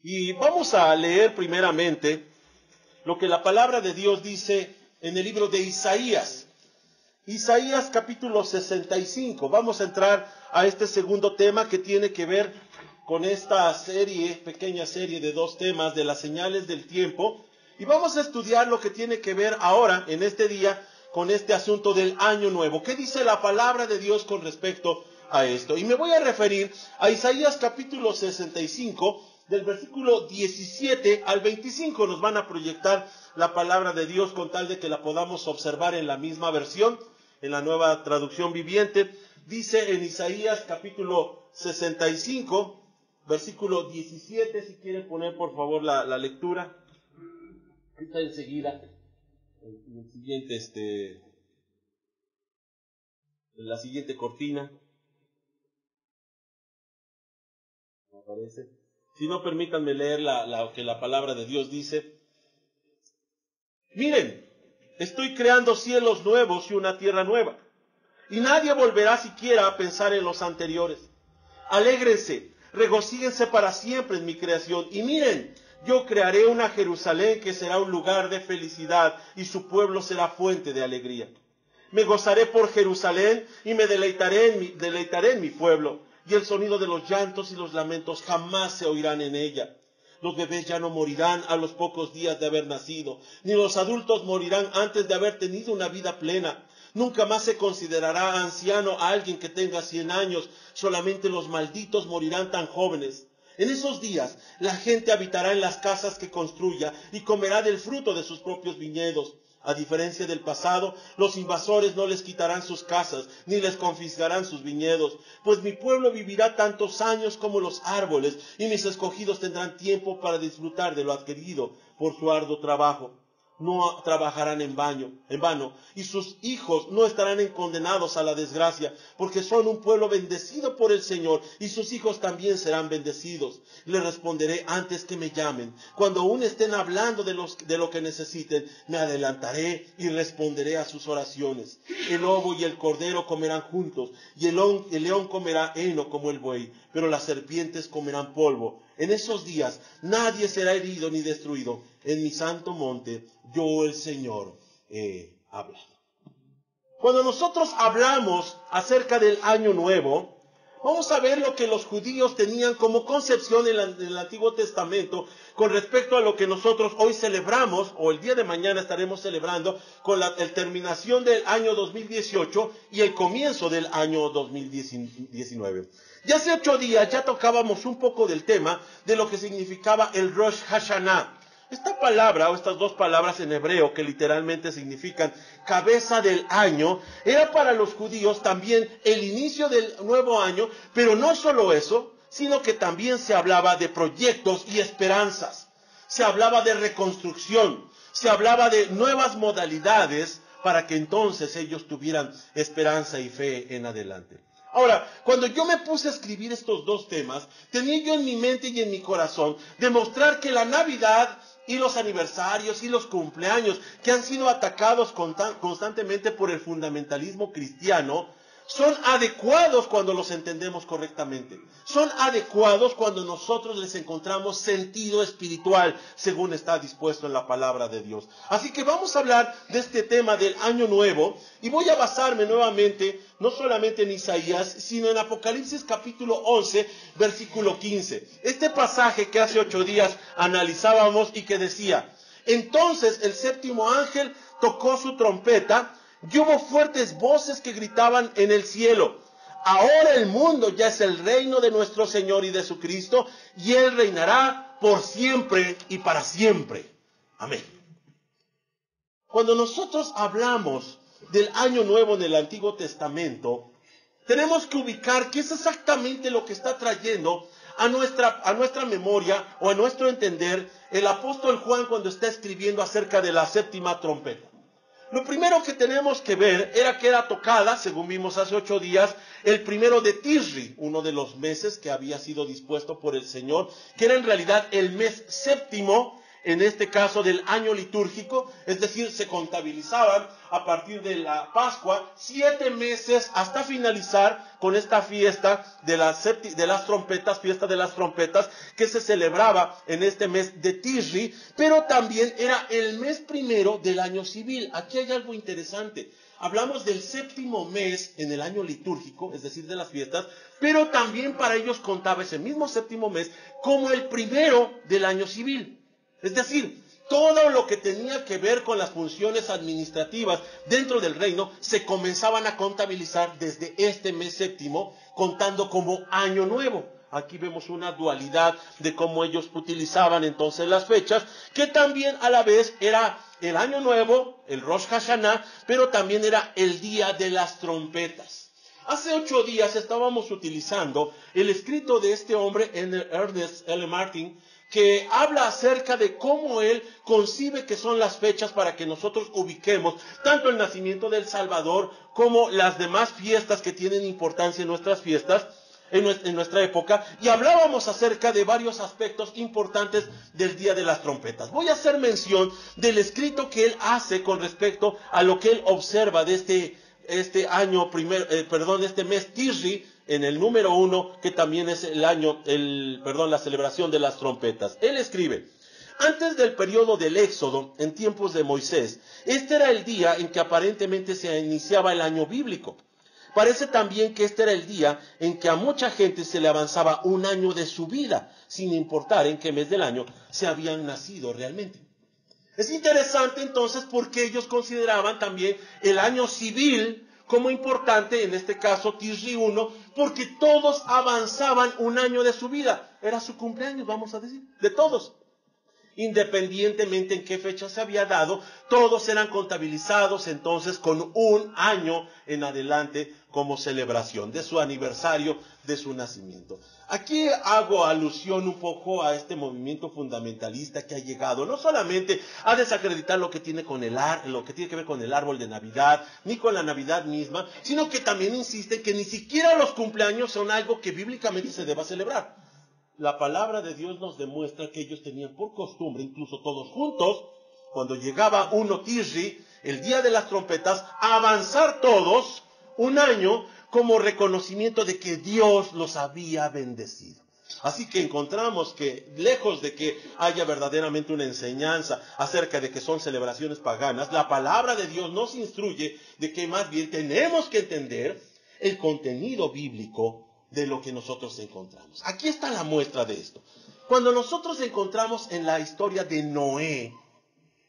Y vamos a leer primeramente lo que la palabra de Dios dice en el libro de Isaías. Isaías capítulo 65. Vamos a entrar a este segundo tema que tiene que ver con esta pequeña serie de dos temas de las señales del tiempo. Y vamos a estudiar lo que tiene que ver ahora, en este día, con este asunto del año nuevo. ¿Qué dice la palabra de Dios con respecto a esto? Y me voy a referir a Isaías capítulo 65, del versículo 17 al 25. Nos van a proyectar la palabra de Dios con tal de que la podamos observar en la misma versión, en la nueva traducción viviente. Dice en Isaías capítulo 65, versículo 17, si quieren poner por favor la lectura. Está enseguida, en el siguiente, en la siguiente cortina. Me aparece. Si no, permítanme leer lo que la palabra de Dios dice. Miren, estoy creando cielos nuevos y una tierra nueva, y nadie volverá siquiera a pensar en los anteriores. Alégrense, regocíjense para siempre en mi creación, y miren, yo crearé una Jerusalén que será un lugar de felicidad, y su pueblo será fuente de alegría. Me gozaré por Jerusalén y me deleitaré en mi pueblo, y el sonido de los llantos y los lamentos jamás se oirán en ella. Los bebés ya no morirán a los pocos días de haber nacido, ni los adultos morirán antes de haber tenido una vida plena. Nunca más se considerará anciano a alguien que tenga 100 años, solamente los malditos morirán tan jóvenes. En esos días la gente habitará en las casas que construya y comerá del fruto de sus propios viñedos. A diferencia del pasado, los invasores no les quitarán sus casas, ni les confiscarán sus viñedos, pues mi pueblo vivirá tantos años como los árboles, y mis escogidos tendrán tiempo para disfrutar de lo adquirido por su arduo trabajo. No trabajarán en vano, y sus hijos no estarán condenados a la desgracia, porque son un pueblo bendecido por el Señor, y sus hijos también serán bendecidos. Les responderé antes que me llamen. Cuando aún estén hablando de lo que necesiten, me adelantaré y responderé a sus oraciones. El lobo y el cordero comerán juntos, y el león comerá heno como el buey, pero las serpientes comerán polvo. En esos días nadie será herido ni destruido. En mi santo monte, yo el Señor he hablado. Cuando nosotros hablamos acerca del año nuevo, vamos a ver lo que los judíos tenían como concepción en el Antiguo Testamento con respecto a lo que nosotros hoy celebramos, o el día de mañana estaremos celebrando, con la terminación del año 2018 y el comienzo del año 2019. Y hace 8 días ya tocábamos un poco del tema de lo que significaba el Rosh Hashanah. Esta palabra, o estas dos palabras en hebreo que literalmente significan cabeza del año, era para los judíos también el inicio del nuevo año, pero no solo eso, sino que también se hablaba de proyectos y esperanzas. Se hablaba de reconstrucción, se hablaba de nuevas modalidades para que entonces ellos tuvieran esperanza y fe en adelante. Ahora, cuando yo me puse a escribir estos dos temas, tenía yo en mi mente y en mi corazón demostrar que la Navidad y los aniversarios y los cumpleaños que han sido atacados constantemente por el fundamentalismo cristiano son adecuados cuando los entendemos correctamente. Son adecuados cuando nosotros les encontramos sentido espiritual, según está dispuesto en la palabra de Dios. Así que vamos a hablar de este tema del año nuevo, y voy a basarme nuevamente, no solamente en Isaías, sino en Apocalipsis capítulo 11, versículo 15. Este pasaje que hace 8 días analizábamos y que decía: entonces el séptimo ángel tocó su trompeta, y hubo fuertes voces que gritaban en el cielo: ahora el mundo ya es el reino de nuestro Señor y de su Cristo, y Él reinará por siempre y para siempre. Amén. Cuando nosotros hablamos del año nuevo en el Antiguo Testamento, tenemos que ubicar qué es exactamente lo que está trayendo a nuestra memoria o a nuestro entender el apóstol Juan cuando está escribiendo acerca de la séptima trompeta. Lo primero que tenemos que ver era que era tocada, según vimos hace 8 días, el primero de Tisri, uno de los meses que había sido dispuesto por el Señor, que era en realidad el mes séptimo en este caso del año litúrgico, es decir, se contabilizaban a partir de la Pascua 7 meses hasta finalizar con esta fiesta de las trompetas, fiesta de las trompetas, que se celebraba en este mes de Tishri, pero también era el mes primero del año civil. Aquí hay algo interesante. Hablamos del 7º mes en el año litúrgico, es decir, de las fiestas, pero también para ellos contaba ese mismo 7º mes como el primero del año civil. Es decir, todo lo que tenía que ver con las funciones administrativas dentro del reino se comenzaban a contabilizar desde este mes 7º, contando como año nuevo. Aquí vemos una dualidad de cómo ellos utilizaban entonces las fechas, que también a la vez era el año nuevo, el Rosh Hashanah, pero también era el día de las trompetas. Hace 8 días estábamos utilizando el escrito de este hombre, Ernest L. Martin, que habla acerca de cómo él concibe que son las fechas para que nosotros ubiquemos tanto el nacimiento del Salvador como las demás fiestas que tienen importancia en nuestras fiestas, en nuestra época, y hablábamos acerca de varios aspectos importantes del Día de las Trompetas. Voy a hacer mención del escrito que él hace con respecto a lo que él observa de este mes Tishri, en el número 1, que también es la celebración de las trompetas. Él escribe: antes del periodo del Éxodo, en tiempos de Moisés, este era el día en que aparentemente se iniciaba el año bíblico. Parece también que este era el día en que a mucha gente se le avanzaba un año de su vida, sin importar en qué mes del año se habían nacido realmente. Es interesante entonces porque ellos consideraban también el año civil como importante, en este caso Tishri 1, porque todos avanzaban un año de su vida. Era su cumpleaños, vamos a decir, de todos. Independientemente en qué fecha se había dado, todos eran contabilizados entonces con un año en adelante como celebración de su aniversario, de su nacimiento. Aquí hago alusión un poco a este movimiento fundamentalista que ha llegado no solamente a desacreditar lo que tiene que ver con el árbol de Navidad, ni con la Navidad misma, sino que también insiste que ni siquiera los cumpleaños son algo que bíblicamente se deba celebrar. La palabra de Dios nos demuestra que ellos tenían por costumbre, incluso todos juntos, cuando llegaba uno Tishri, el día de las trompetas, avanzar todos un año como reconocimiento de que Dios los había bendecido. Así que encontramos que, lejos de que haya verdaderamente una enseñanza acerca de que son celebraciones paganas, la palabra de Dios nos instruye de que más bien tenemos que entender el contenido bíblico de lo que nosotros encontramos. Aquí está la muestra de esto. Cuando nosotros encontramos en la historia de Noé,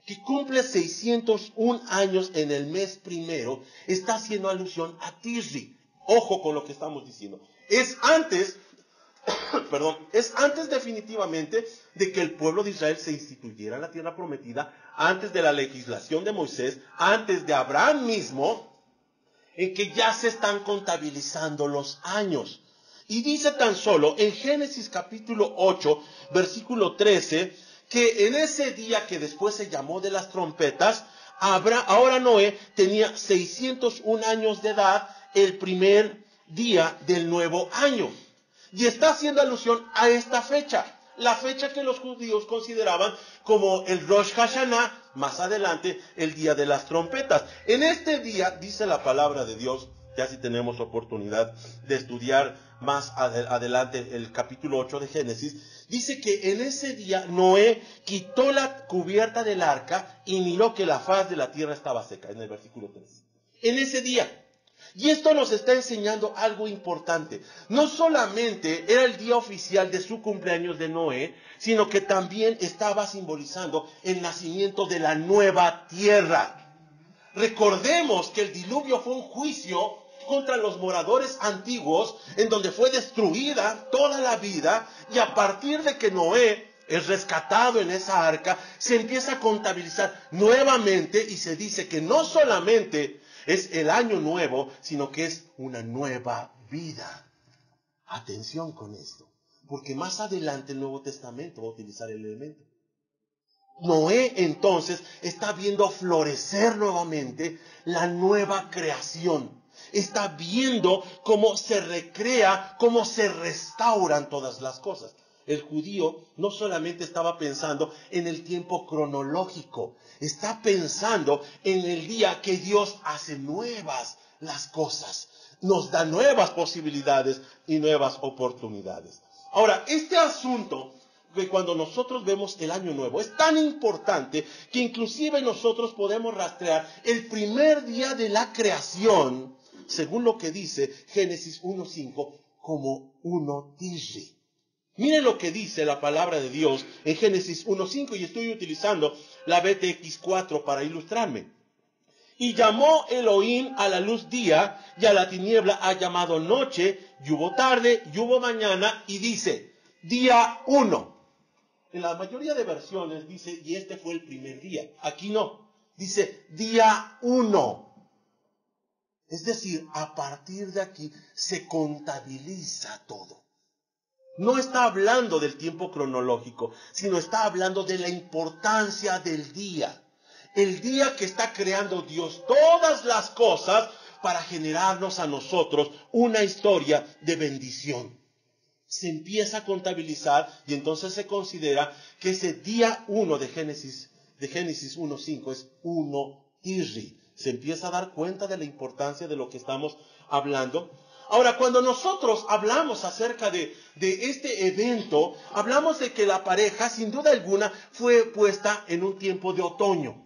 que cumple 601 años en el mes primero, está haciendo alusión a Tishri. Ojo con lo que estamos diciendo. Es antes definitivamente de que el pueblo de Israel se instituyera en la tierra prometida, antes de la legislación de Moisés, antes de Abraham mismo, en que ya se están contabilizando los años. Y dice tan solo en Génesis capítulo 8, versículo 13, que en ese día que después se llamó de las trompetas, ahora Noé tenía 601 años de edad el primer día del nuevo año. Y está haciendo alusión a esta fecha, la fecha que los judíos consideraban como el Rosh Hashanah, más adelante el día de las trompetas. En este día, dice la palabra de Dios, ya si tenemos oportunidad de estudiar más adelante el capítulo 8 de Génesis, dice que en ese día Noé quitó la cubierta del arca y miró que la faz de la tierra estaba seca, en el versículo 3. En ese día. Y esto nos está enseñando algo importante. No solamente era el día oficial de su cumpleaños de Noé, sino que también estaba simbolizando el nacimiento de la nueva tierra. Recordemos que el diluvio fue un juicio contra los moradores antiguos, en donde fue destruida toda la vida, y a partir de que Noé es rescatado en esa arca, se empieza a contabilizar nuevamente y se dice que no solamente es el año nuevo, sino que es una nueva vida. Atención con esto, porque más adelante el Nuevo Testamento va a utilizar el elemento. Noé entonces está viendo florecer nuevamente la nueva creación. Está viendo cómo se recrea, cómo se restauran todas las cosas. El judío no solamente estaba pensando en el tiempo cronológico, está pensando en el día que Dios hace nuevas las cosas, nos da nuevas posibilidades y nuevas oportunidades. Ahora, este asunto que cuando nosotros vemos el año nuevo es tan importante que inclusive nosotros podemos rastrear el primer día de la creación, según lo que dice Génesis 1:5, como 1 Tisri. Miren lo que dice la palabra de Dios en Génesis 1:5, y estoy utilizando la BTX4 para ilustrarme. Y llamó Elohim a la luz día, y a la tiniebla ha llamado noche, y hubo tarde, y hubo mañana, y dice, día 1. En la mayoría de versiones dice, y este fue el primer día. Aquí no, dice día 1. Es decir, a partir de aquí se contabiliza todo. No está hablando del tiempo cronológico, sino está hablando de la importancia del día. El día que está creando Dios todas las cosas para generarnos a nosotros una historia de bendición. Se empieza a contabilizar y entonces se considera que ese día 1 de Génesis 1:5 es 1 Tisri. Se empieza a dar cuenta de la importancia de lo que estamos hablando. Ahora, cuando nosotros hablamos acerca de este evento, hablamos de que la pareja, sin duda alguna, fue puesta en un tiempo de otoño.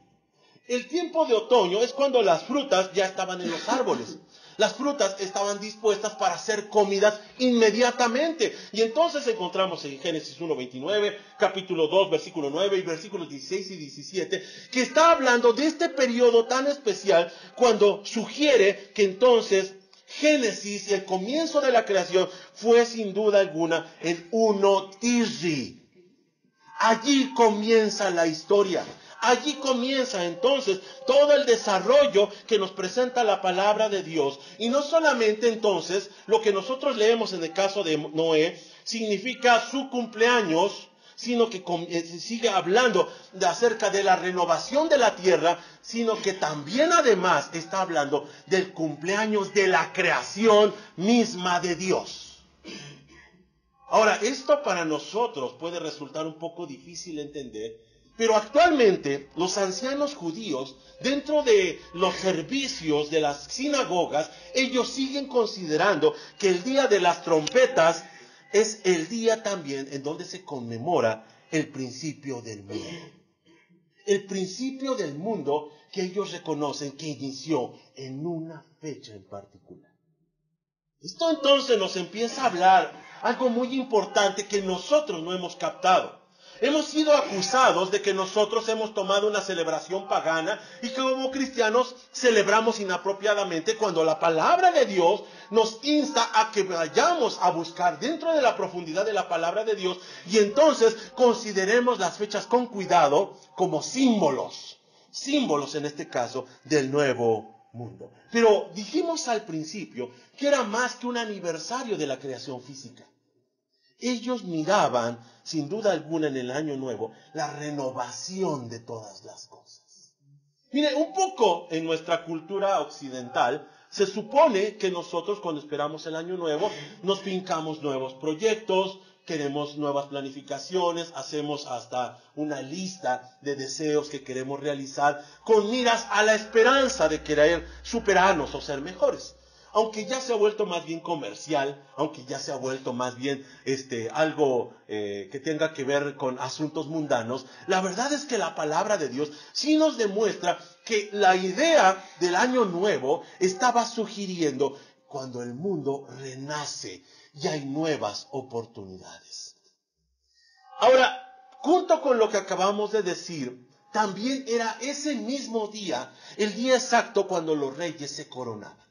El tiempo de otoño es cuando las frutas ya estaban en los árboles. Las frutas estaban dispuestas para ser comidas inmediatamente. Y entonces encontramos en Génesis 1:29, capítulo 2, versículo 9 y versículos 16 y 17, que está hablando de este periodo tan especial cuando sugiere que entonces Génesis y el comienzo de la creación fue sin duda alguna en 1 Tisri. Allí comienza la historia. Allí comienza entonces todo el desarrollo que nos presenta la palabra de Dios. Y no solamente entonces lo que nosotros leemos en el caso de Noé significa su cumpleaños, sino que sigue hablando acerca de la renovación de la tierra, sino que también además está hablando del cumpleaños de la creación misma de Dios. Ahora, esto para nosotros puede resultar un poco difícil de entender, pero actualmente los ancianos judíos, dentro de los servicios de las sinagogas, ellos siguen considerando que el día de las trompetas es el día también en donde se conmemora el principio del mundo. El principio del mundo que ellos reconocen que inició en una fecha en particular. Esto entonces nos empieza a hablar algo muy importante que nosotros no hemos captado. Hemos sido acusados de que nosotros hemos tomado una celebración pagana y que como cristianos celebramos inapropiadamente, cuando la palabra de Dios nos insta a que vayamos a buscar dentro de la profundidad de la palabra de Dios y entonces consideremos las fechas con cuidado como símbolos en este caso del nuevo mundo. Pero dijimos al principio que era más que un aniversario de la creación física. Ellos miraban, sin duda alguna, en el año nuevo, la renovación de todas las cosas. Mire, un poco en nuestra cultura occidental, se supone que nosotros cuando esperamos el año nuevo, nos fincamos nuevos proyectos, queremos nuevas planificaciones, hacemos hasta una lista de deseos que queremos realizar con miras a la esperanza de querer superarnos o ser mejores. Aunque ya se ha vuelto más bien comercial, aunque ya se ha vuelto más bien algo que tenga que ver con asuntos mundanos, la verdad es que la palabra de Dios sí nos demuestra que la idea del año nuevo estaba sugiriendo cuando el mundo renace y hay nuevas oportunidades. Ahora, junto con lo que acabamos de decir, también era ese mismo día, el día exacto cuando los reyes se coronaban.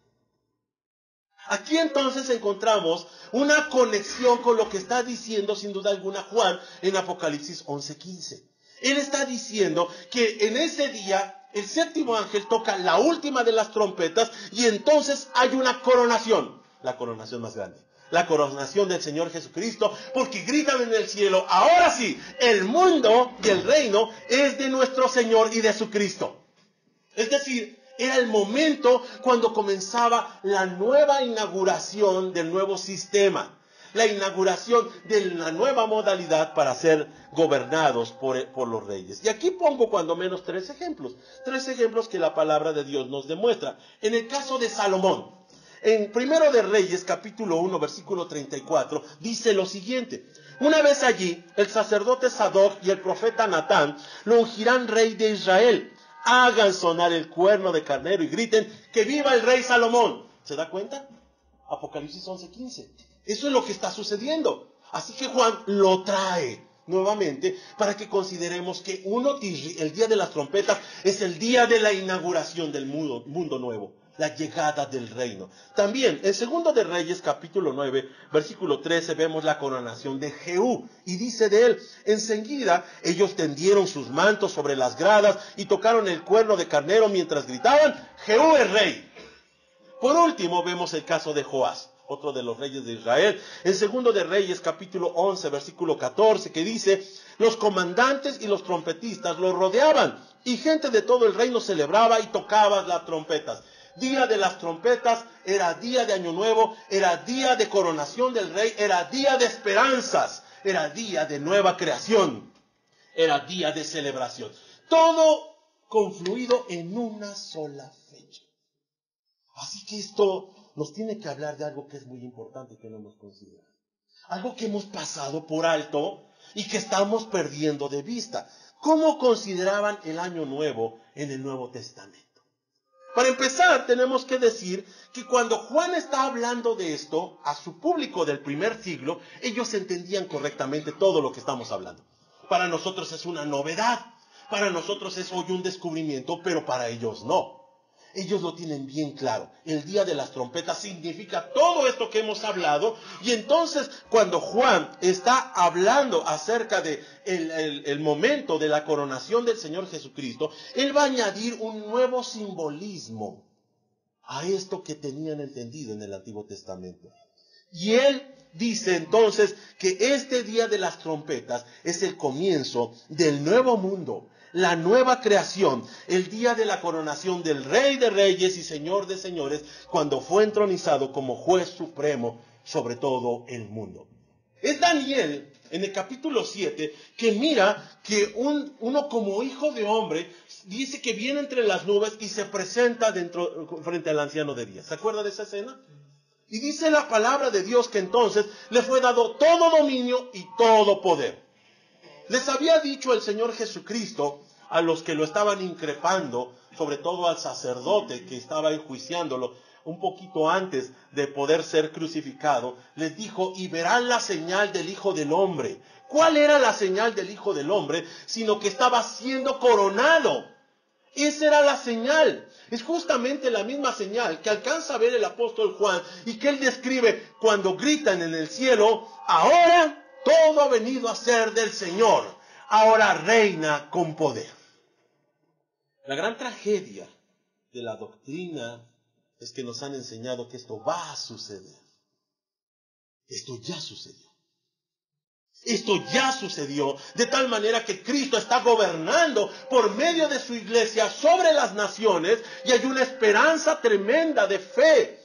Aquí entonces encontramos una conexión con lo que está diciendo sin duda alguna Juan en Apocalipsis 11:15. Él está diciendo que en ese día el séptimo ángel toca la última de las trompetas y entonces hay una coronación, la coronación más grande, la coronación del Señor Jesucristo, porque gritan en el cielo, ahora sí, el mundo y el reino es de nuestro Señor y de su Cristo. Es decir, era el momento cuando comenzaba la nueva inauguración del nuevo sistema. la inauguración de la nueva modalidad para ser gobernados por los reyes. Y aquí pongo cuando menos tres ejemplos que la palabra de Dios nos demuestra. En el caso de Salomón, en Primero de Reyes, capítulo 1, versículo 34, dice lo siguiente: una vez allí, el sacerdote Sadoc y el profeta Natán lo ungirán rey de Israel. Hagan sonar el cuerno de carnero y griten: ¡que viva el rey Salomón! ¿Se da cuenta? Apocalipsis 11:15. Eso es lo que está sucediendo. Así que Juan lo trae nuevamente para que consideremos que el día de las trompetas, es el día de la inauguración del mundo nuevo, la llegada del reino. También en Segundo de Reyes, capítulo 9, versículo 13, vemos la coronación de Jehú, y dice de él: enseguida ellos tendieron sus mantos sobre las gradas y tocaron el cuerno de carnero mientras gritaban: Jehú es rey. Por último, vemos el caso de Joás, otro de los reyes de Israel, en Segundo de Reyes, capítulo 11, versículo 14, que dice: los comandantes y los trompetistas lo rodeaban, y gente de todo el reino celebraba y tocaba las trompetas. Día de las trompetas era día de Año Nuevo, era día de coronación del rey, era día de esperanzas, era día de nueva creación, era día de celebración. Todo confluido en una sola fecha. Así que esto nos tiene que hablar de algo que es muy importante y que no hemos considerado. Algo que hemos pasado por alto y que estamos perdiendo de vista. ¿Cómo consideraban el Año Nuevo en el Nuevo Testamento? Para empezar, tenemos que decir que cuando Juan está hablando de esto a su público del primer siglo, ellos entendían correctamente todo lo que estamos hablando. Para nosotros es una novedad, para nosotros es hoy un descubrimiento, pero para ellos no. Ellos lo tienen bien claro. El día de las trompetas significa todo esto que hemos hablado. Y entonces, cuando Juan está hablando acerca de el momento de la coronación del Señor Jesucristo, él va a añadir un nuevo simbolismo a esto que tenían entendido en el Antiguo Testamento. Y él dice entonces que este día de las trompetas es el comienzo del nuevo mundo, la nueva creación, el día de la coronación del Rey de Reyes y Señor de Señores, cuando fue entronizado como juez supremo sobre todo el mundo. Es Daniel, en el capítulo 7, que mira que uno como hijo de hombre dice que viene entre las nubes y se presenta frente al anciano de días. ¿Se acuerda de esa escena? Y dice la palabra de Dios que entonces le fue dado todo dominio y todo poder. Les había dicho el Señor Jesucristo a los que lo estaban increpando, sobre todo al sacerdote que estaba enjuiciándolo un poquito antes de poder ser crucificado, les dijo: y verán la señal del Hijo del Hombre. ¿Cuál era la señal del Hijo del Hombre? Sino que estaba siendo coronado. Esa era la señal. Es justamente la misma señal que alcanza a ver el apóstol Juan y que él describe cuando gritan en el cielo: ahora todo ha venido a ser del Señor. Ahora reina con poder. La gran tragedia de la doctrina es que nos han enseñado que esto va a suceder. Esto ya sucedió. Esto ya sucedió, de tal manera que Cristo está gobernando por medio de su iglesia sobre las naciones, y hay una esperanza tremenda de fe.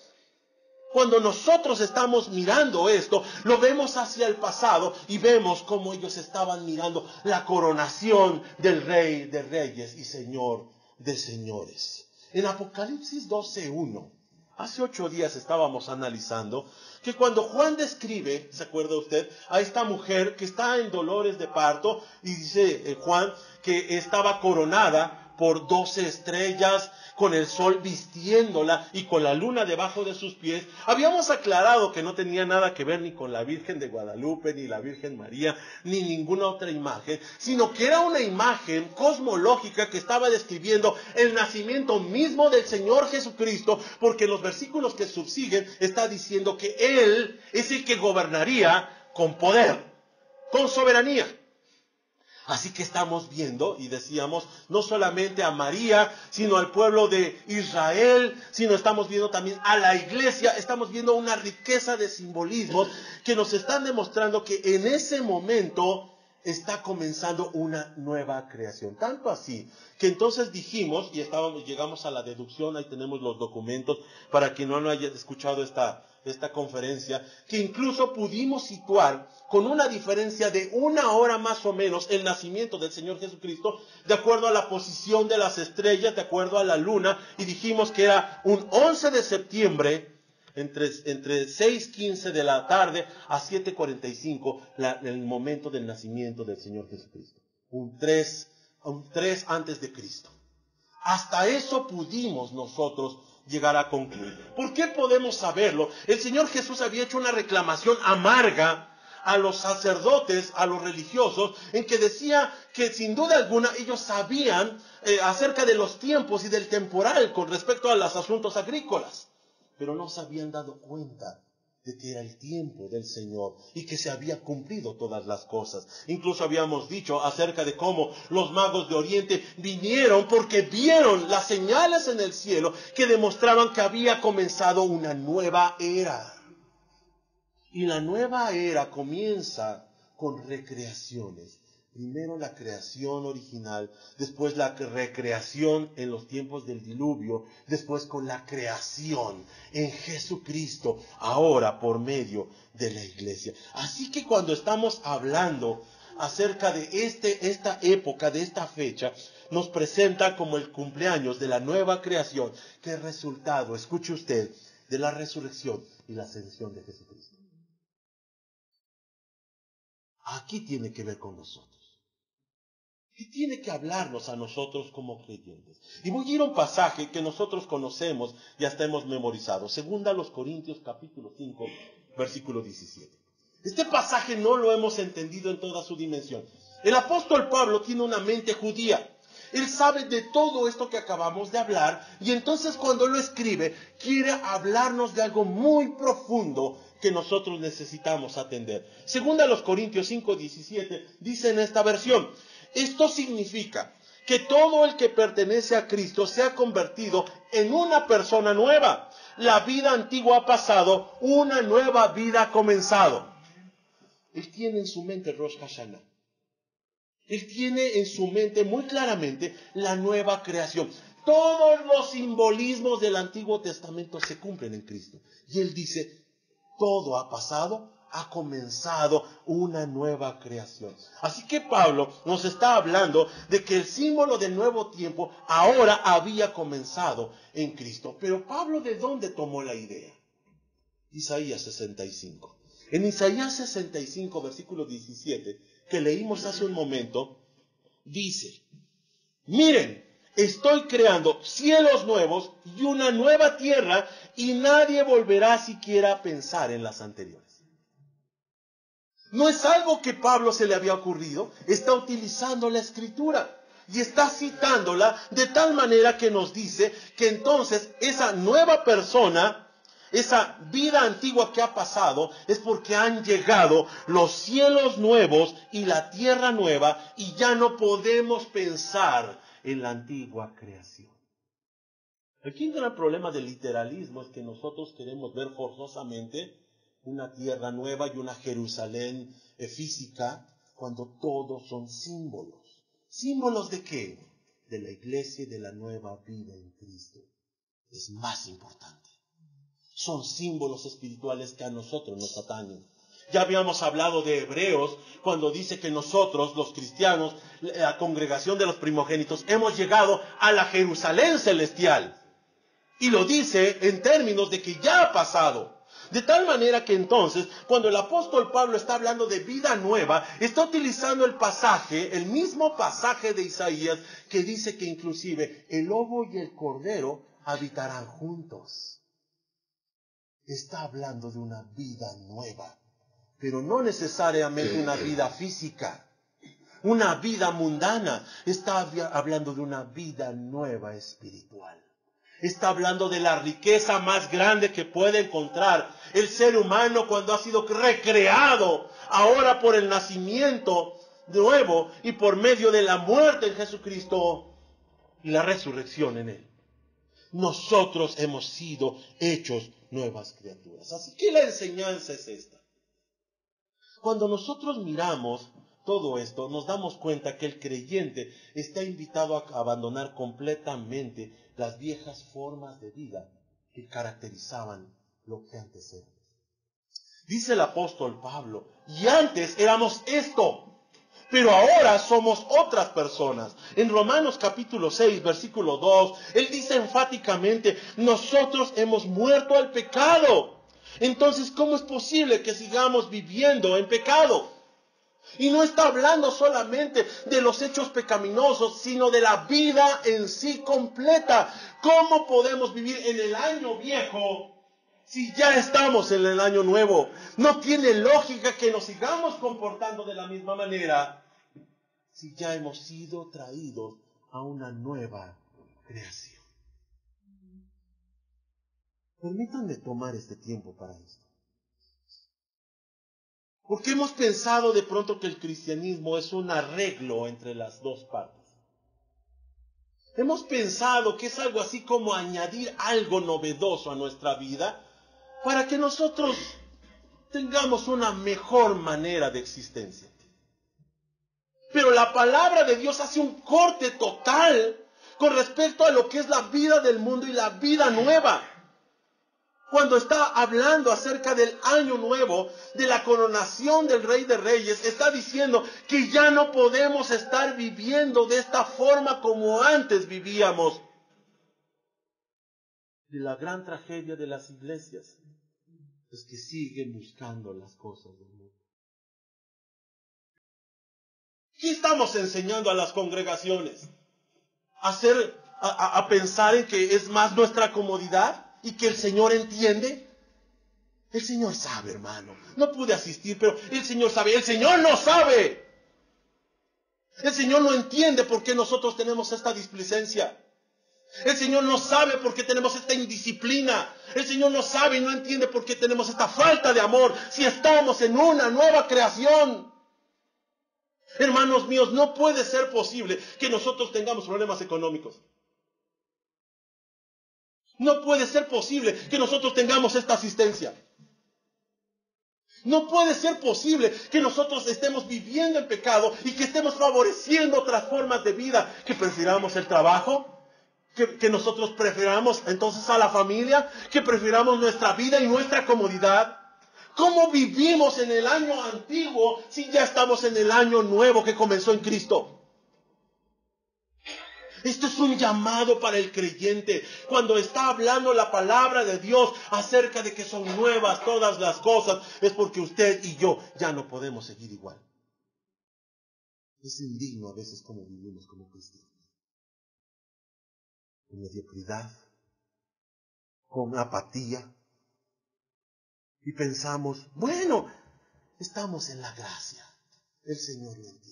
Cuando nosotros estamos mirando esto, lo vemos hacia el pasado y vemos cómo ellos estaban mirando la coronación del Rey de Reyes y Señor de Señores. En Apocalipsis 12:1, hace 8 días estábamos analizando que cuando Juan describe, ¿se acuerda usted?, a esta mujer que está en dolores de parto, y dice Juan que estaba coronada por 12 estrellas, con el sol vistiéndola y con la luna debajo de sus pies. Habíamos aclarado que no tenía nada que ver ni con la Virgen de Guadalupe, ni la Virgen María, ni ninguna otra imagen, sino que era una imagen cosmológica que estaba describiendo el nacimiento mismo del Señor Jesucristo, porque en los versículos que subsiguen está diciendo que Él es el que gobernaría con poder, con soberanía. Así que estamos viendo, y decíamos, no solamente a María, sino al pueblo de Israel, sino estamos viendo también a la iglesia, estamos viendo una riqueza de simbolismos que nos están demostrando que en ese momento está comenzando una nueva creación. Tanto así que entonces dijimos, y llegamos a la deducción, ahí tenemos los documentos, para quien no haya escuchado esta esta conferencia, que incluso pudimos situar con una diferencia de 1 hora más o menos el nacimiento del Señor Jesucristo, de acuerdo a la posición de las estrellas, de acuerdo a la luna, y dijimos que era un 11 de septiembre, entre 6:15 de la tarde a 7:45, el momento del nacimiento del Señor Jesucristo. Un 3 antes de Cristo. Hasta eso pudimos nosotros llegar a concluir. ¿Por qué podemos saberlo? El Señor Jesús había hecho una reclamación amarga a los sacerdotes, a los religiosos, en que decía que sin duda alguna ellos sabían acerca de los tiempos y del temporal con respecto a los asuntos agrícolas, pero no se habían dado cuenta de que era el tiempo del Señor y que se había cumplido todas las cosas. Incluso habíamos dicho acerca de cómo los magos de Oriente vinieron porque vieron las señales en el cielo que demostraban que había comenzado una nueva era. Y la nueva era comienza con recreaciones. Primero la creación original, después la recreación en los tiempos del diluvio, después con la creación en Jesucristo, ahora por medio de la iglesia. Así que cuando estamos hablando acerca de esta época, de esta fecha, nos presenta como el cumpleaños de la nueva creación, que es resultado, escuche usted, de la resurrección y la ascensión de Jesucristo. Aquí tiene que ver con nosotros. Y tiene que hablarnos a nosotros como creyentes. Y voy a ir a un pasaje que nosotros conocemos y hasta hemos memorizado. Segunda a los Corintios capítulo 5, versículo 17. Este pasaje no lo hemos entendido en toda su dimensión. El apóstol Pablo tiene una mente judía. Él sabe de todo esto que acabamos de hablar, y entonces cuando lo escribe, quiere hablarnos de algo muy profundo que nosotros necesitamos atender. Segunda a los Corintios 5:17 dice en esta versión: esto significa que todo el que pertenece a Cristo se ha convertido en una persona nueva. La vida antigua ha pasado, una nueva vida ha comenzado. Él tiene en su mente Rosh Hashanah. Él tiene en su mente muy claramente la nueva creación. Todos los simbolismos del Antiguo Testamento se cumplen en Cristo. Y él dice, todo ha pasado, ha comenzado una nueva creación. Así que Pablo nos está hablando de que el símbolo del nuevo tiempo ahora había comenzado en Cristo. Pero Pablo, ¿de dónde tomó la idea? Isaías 65. En Isaías 65, versículo 17, que leímos hace un momento, dice: miren, estoy creando cielos nuevos y una nueva tierra, y nadie volverá siquiera a pensar en las anteriores. No es algo que Pablo se le había ocurrido, está utilizando la Escritura y está citándola de tal manera que nos dice que entonces esa nueva persona, esa vida antigua que ha pasado, es porque han llegado los cielos nuevos y la tierra nueva, y ya no podemos pensar en la antigua creación. Aquí el gran problema del literalismo es que nosotros queremos ver forzosamente una tierra nueva y una Jerusalén física, cuando todos son símbolos. ¿Símbolos de qué? De la iglesia y de la nueva vida en Cristo. Es más importante. Son símbolos espirituales que a nosotros nos atañen. Ya habíamos hablado de Hebreos cuando dice que nosotros, los cristianos, la congregación de los primogénitos, hemos llegado a la Jerusalén celestial. Y lo dice en términos de que ya ha pasado. De tal manera que entonces, cuando el apóstol Pablo está hablando de vida nueva, está utilizando el pasaje, el mismo pasaje de Isaías, que dice que inclusive el lobo y el cordero habitarán juntos. Está hablando de una vida nueva, pero no necesariamente una vida física, una vida mundana. Está hablando de una vida nueva espiritual. Está hablando de la riqueza más grande que puede encontrar el ser humano cuando ha sido recreado ahora por el nacimiento nuevo y por medio de la muerte en Jesucristo y la resurrección en Él. Nosotros hemos sido hechos nuevas criaturas. Así que la enseñanza es esta. Cuando nosotros miramos todo esto, nos damos cuenta que el creyente está invitado a abandonar completamente las viejas formas de vida que caracterizaban lo que antes éramos. Dice el apóstol Pablo, y antes éramos esto, pero ahora somos otras personas. En Romanos capítulo 6, versículo 2, él dice enfáticamente, nosotros hemos muerto al pecado. Entonces, ¿cómo es posible que sigamos viviendo en pecado? Y no está hablando solamente de los hechos pecaminosos, sino de la vida en sí completa. ¿Cómo podemos vivir en el año viejo si ya estamos en el año nuevo? No tiene lógica que nos sigamos comportando de la misma manera si ya hemos sido traídos a una nueva creación. Permítanme tomar este tiempo para esto. Porque hemos pensado de pronto que el cristianismo es un arreglo entre las dos partes. Hemos pensado que es algo así como añadir algo novedoso a nuestra vida para que nosotros tengamos una mejor manera de existencia. Pero la palabra de Dios hace un corte total con respecto a lo que es la vida del mundo y la vida nueva. Cuando está hablando acerca del año nuevo, de la coronación del Rey de Reyes, está diciendo que ya no podemos estar viviendo de esta forma como antes vivíamos. Y la gran tragedia de las iglesias es que siguen buscando las cosas del mundo. ¿Qué estamos enseñando a las congregaciones? ¿A pensar en que es más nuestra comodidad y que el Señor entiende? El Señor sabe, hermano. No pude asistir, pero el Señor sabe. El Señor no sabe. El Señor no entiende por qué nosotros tenemos esta displicencia. El Señor no sabe por qué tenemos esta indisciplina. El Señor no sabe y no entiende por qué tenemos esta falta de amor si estamos en una nueva creación. Hermanos míos, no puede ser posible que nosotros tengamos problemas económicos. No puede ser posible que nosotros tengamos esta asistencia. No puede ser posible que nosotros estemos viviendo en pecado y que estemos favoreciendo otras formas de vida, que prefiramos el trabajo, que nosotros prefiramos entonces a la familia, que prefiramos nuestra vida y nuestra comodidad. ¿Cómo vivimos en el año antiguo si ya estamos en el año nuevo que comenzó en Cristo? Esto es un llamado para el creyente. Cuando está hablando la palabra de Dios acerca de que son nuevas todas las cosas, es porque usted y yo ya no podemos seguir igual. Es indigno a veces como vivimos como cristianos. Con mediocridad, con apatía. Y pensamos, bueno, estamos en la gracia. El Señor lo entiende.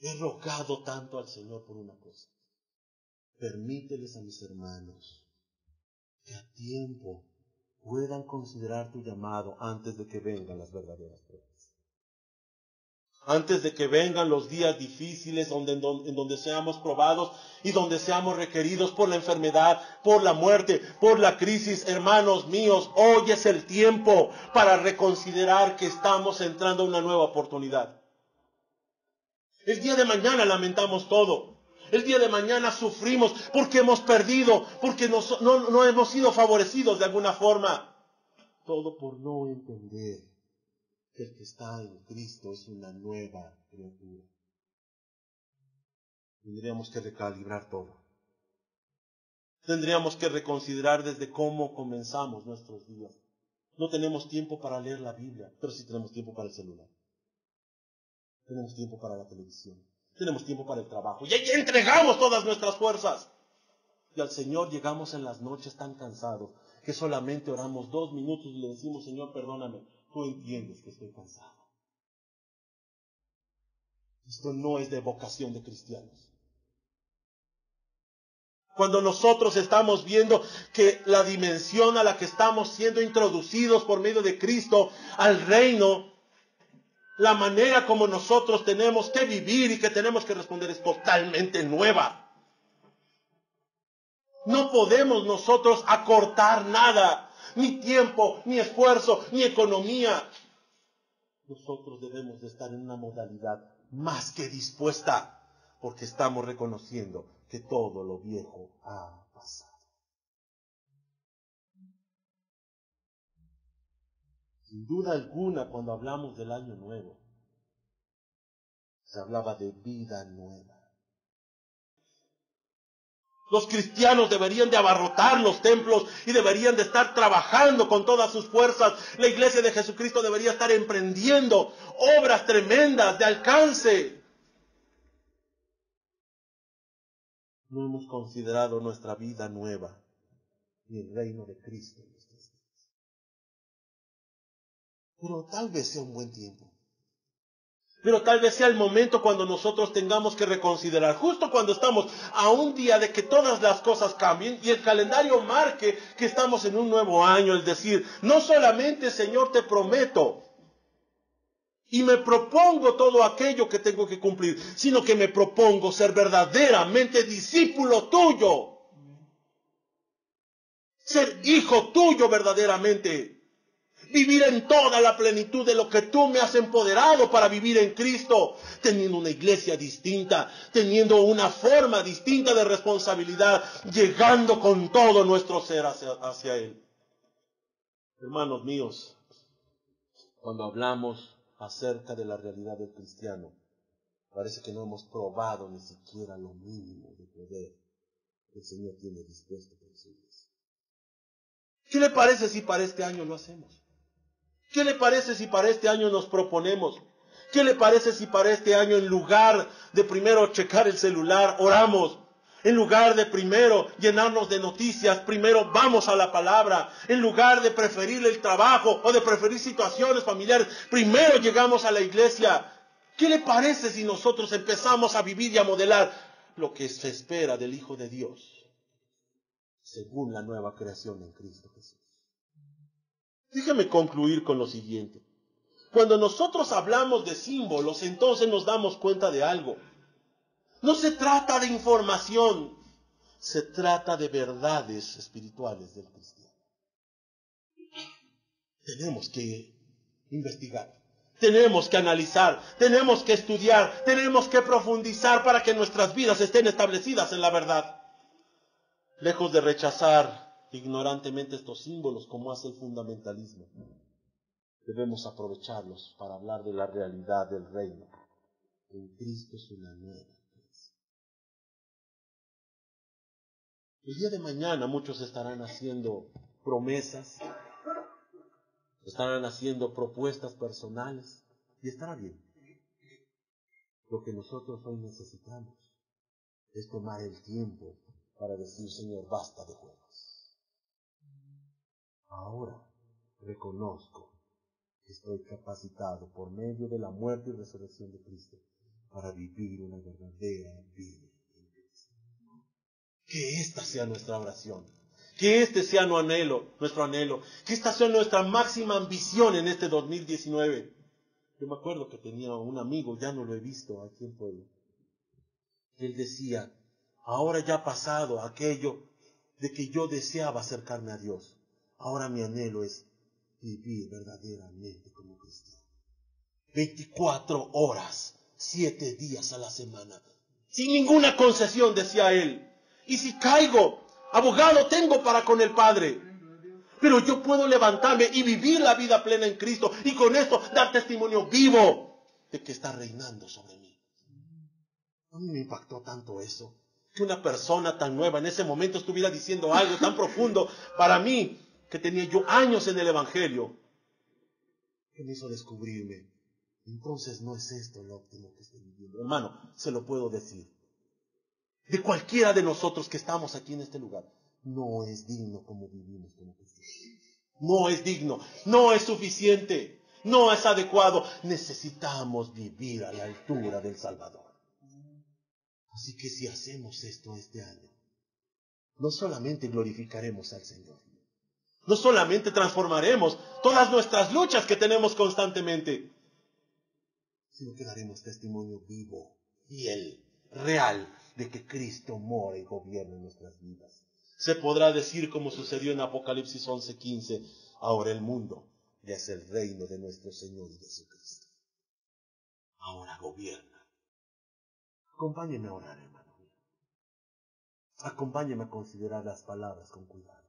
He rogado tanto al Señor por una cosa. Permíteles a mis hermanos que a tiempo puedan considerar tu llamado antes de que vengan las verdaderas pruebas. Antes de que vengan los días difíciles en donde seamos probados y donde seamos requeridos por la enfermedad, por la muerte, por la crisis. Hermanos míos, hoy es el tiempo para reconsiderar que estamos entrando a una nueva oportunidad. El día de mañana lamentamos todo. El día de mañana sufrimos porque hemos perdido, porque no hemos sido favorecidos de alguna forma. Todo por no entender que el que está en Cristo es una nueva criatura. Tendríamos que recalibrar todo. Tendríamos que reconsiderar desde cómo comenzamos nuestros días. No tenemos tiempo para leer la Biblia, pero sí tenemos tiempo para el celular. Tenemos tiempo para la televisión. Tenemos tiempo para el trabajo. Y ahí entregamos todas nuestras fuerzas. Y al Señor llegamos en las noches tan cansados que solamente oramos 2 minutos y le decimos, Señor, perdóname. Tú entiendes que estoy cansado. Esto no es de vocación de cristianos. Cuando nosotros estamos viendo que la dimensión a la que estamos siendo introducidos por medio de Cristo al reino, la manera como nosotros tenemos que vivir y que tenemos que responder es totalmente nueva. No podemos nosotros acortar nada, ni tiempo, ni esfuerzo, ni economía. Nosotros debemos de estar en una modalidad más que dispuesta, porque estamos reconociendo que todo lo viejo ha pasado. Sin duda alguna, cuando hablamos del año nuevo, se hablaba de vida nueva. Los cristianos deberían de abarrotar los templos y deberían de estar trabajando con todas sus fuerzas. La iglesia de Jesucristo debería estar emprendiendo obras tremendas de alcance. No hemos considerado nuestra vida nueva y el reino de Cristo en nuestras vidas. Pero tal vez sea un buen tiempo. Pero tal vez sea el momento cuando nosotros tengamos que reconsiderar, justo cuando estamos a un día de que todas las cosas cambien y el calendario marque que estamos en un nuevo año. Es decir, no solamente, Señor, te prometo y me propongo todo aquello que tengo que cumplir, sino que me propongo ser verdaderamente discípulo tuyo. Ser hijo tuyo verdaderamente. Vivir en toda la plenitud de lo que tú me has empoderado para vivir en Cristo, teniendo una iglesia distinta, teniendo una forma distinta de responsabilidad, llegando con todo nuestro ser hacia Él. Hermanos míos, cuando hablamos acerca de la realidad del cristiano, parece que no hemos probado ni siquiera lo mínimo de poder que el Señor tiene dispuesto para su iglesia. ¿Qué le parece si para este año lo hacemos? ¿Qué le parece si para este año nos proponemos? ¿Qué le parece si para este año, en lugar de primero checar el celular, oramos? En lugar de primero llenarnos de noticias, primero vamos a la palabra. En lugar de preferir el trabajo o de preferir situaciones familiares, primero llegamos a la iglesia. ¿Qué le parece si nosotros empezamos a vivir y a modelar lo que se espera del Hijo de Dios, según la nueva creación en Cristo Jesús? Déjame concluir con lo siguiente. Cuando nosotros hablamos de símbolos, entonces nos damos cuenta de algo. No se trata de información, se trata de verdades espirituales del cristiano. Tenemos que investigar, tenemos que analizar, tenemos que estudiar, tenemos que profundizar para que nuestras vidas estén establecidas en la verdad. Lejos de rechazar ignorantemente estos símbolos como hace el fundamentalismo, debemos aprovecharlos para hablar de la realidad del reino. En Cristo es una nueva creación. El día de mañana muchos estarán haciendo promesas, estarán haciendo propuestas personales, y estará bien. Lo que nosotros hoy necesitamos es tomar el tiempo para decir: Señor, basta de juegos. Ahora reconozco que estoy capacitado por medio de la muerte y resurrección de Cristo para vivir una verdadera vida en Cristo. Que esta sea nuestra oración, que este sea nuestro anhelo, que esta sea nuestra máxima ambición en este 2019. Yo me acuerdo que tenía un amigo, ya no lo he visto aquí en Puebla. Él decía: ahora ya ha pasado aquello de que yo deseaba acercarme a Dios. Ahora mi anhelo es vivir verdaderamente como cristiano. 24 horas, 7 días a la semana, sin ninguna concesión, decía él. Y si caigo, abogado tengo para con el Padre. Pero yo puedo levantarme y vivir la vida plena en Cristo, y con esto dar testimonio vivo de que está reinando sobre mí. A mí me impactó tanto eso, que una persona tan nueva en ese momento estuviera diciendo algo tan profundo para mí, que tenía yo años en el Evangelio, que me hizo descubrirme. Entonces no es esto lo óptimo que estoy viviendo. Hermano, se lo puedo decir. De cualquiera de nosotros que estamos aquí en este lugar, no es digno como vivimos como cristianos. No es digno, no es suficiente, no es adecuado. Necesitamos vivir a la altura del Salvador. Así que si hacemos esto este año, no solamente glorificaremos al Señor, no solamente transformaremos todas nuestras luchas que tenemos constantemente, sino que daremos testimonio vivo, fiel, real, de que Cristo mora y gobierna en nuestras vidas. Se podrá decir, como sucedió en Apocalipsis 11:15, ahora el mundo ya es el reino de nuestro Señor y Jesucristo. Ahora gobierna. Acompáñeme a orar, hermano mío. Acompáñeme a considerar las palabras con cuidado.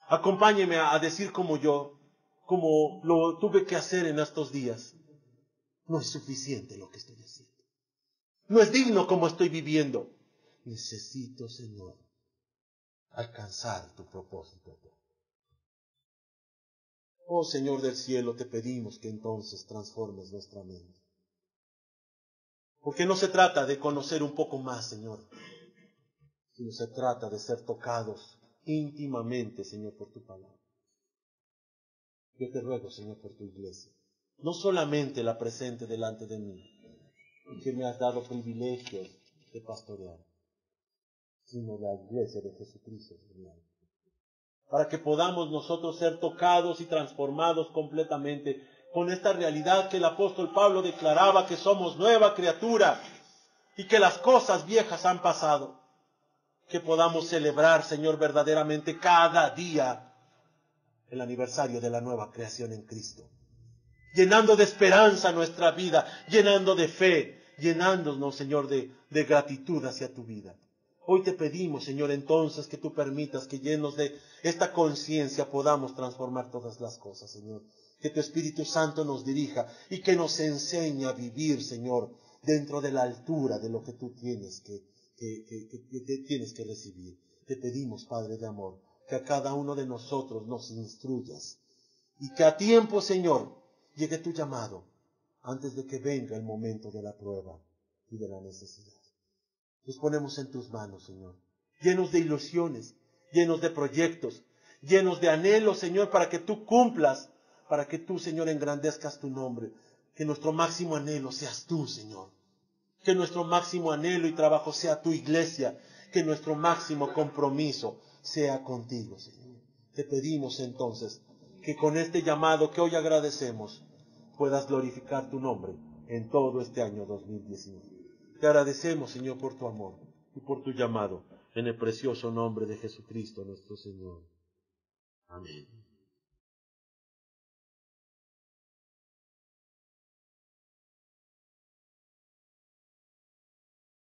Acompáñeme a decir como yo: como lo tuve que hacer en estos días. No es suficiente lo que estoy haciendo. No es digno como estoy viviendo. Necesito, Señor, alcanzar tu propósito. Oh Señor del cielo, te pedimos que entonces transformes nuestra mente. Porque no se trata de conocer un poco más, Señor, sino se trata de ser tocados íntimamente, Señor, por tu palabra. Yo te ruego, Señor, por tu iglesia, no solamente la presente delante de mí, que me has dado privilegios de pastorear, sino la iglesia de Jesucristo, Señor. Para que podamos nosotros ser tocados y transformados completamente con esta realidad que el apóstol Pablo declaraba, que somos nueva criatura y que las cosas viejas han pasado. Que podamos celebrar, Señor, verdaderamente cada día el aniversario de la nueva creación en Cristo, llenando de esperanza nuestra vida, llenando de fe, llenándonos, Señor, de gratitud hacia tu vida. Hoy te pedimos, Señor, entonces que tú permitas que llenos de esta conciencia podamos transformar todas las cosas, Señor. Que tu Espíritu Santo nos dirija y que nos enseñe a vivir, Señor, dentro de la altura de lo que tú tienes que tienes que recibir. Te pedimos, Padre de amor, que a cada uno de nosotros nos instruyas y que a tiempo, Señor, llegue tu llamado antes de que venga el momento de la prueba y de la necesidad. Nos ponemos en tus manos, Señor, llenos de ilusiones, llenos de proyectos, llenos de anhelos, Señor, para que tú cumplas, para que tú, Señor, engrandezcas tu nombre. Que nuestro máximo anhelo seas tú, Señor. Que nuestro máximo anhelo y trabajo sea tu iglesia. Que nuestro máximo compromiso sea contigo, Señor. Te pedimos entonces que con este llamado que hoy agradecemos puedas glorificar tu nombre en todo este año 2019. Te agradecemos, Señor, por tu amor y por tu llamado, en el precioso nombre de Jesucristo nuestro Señor. Amén.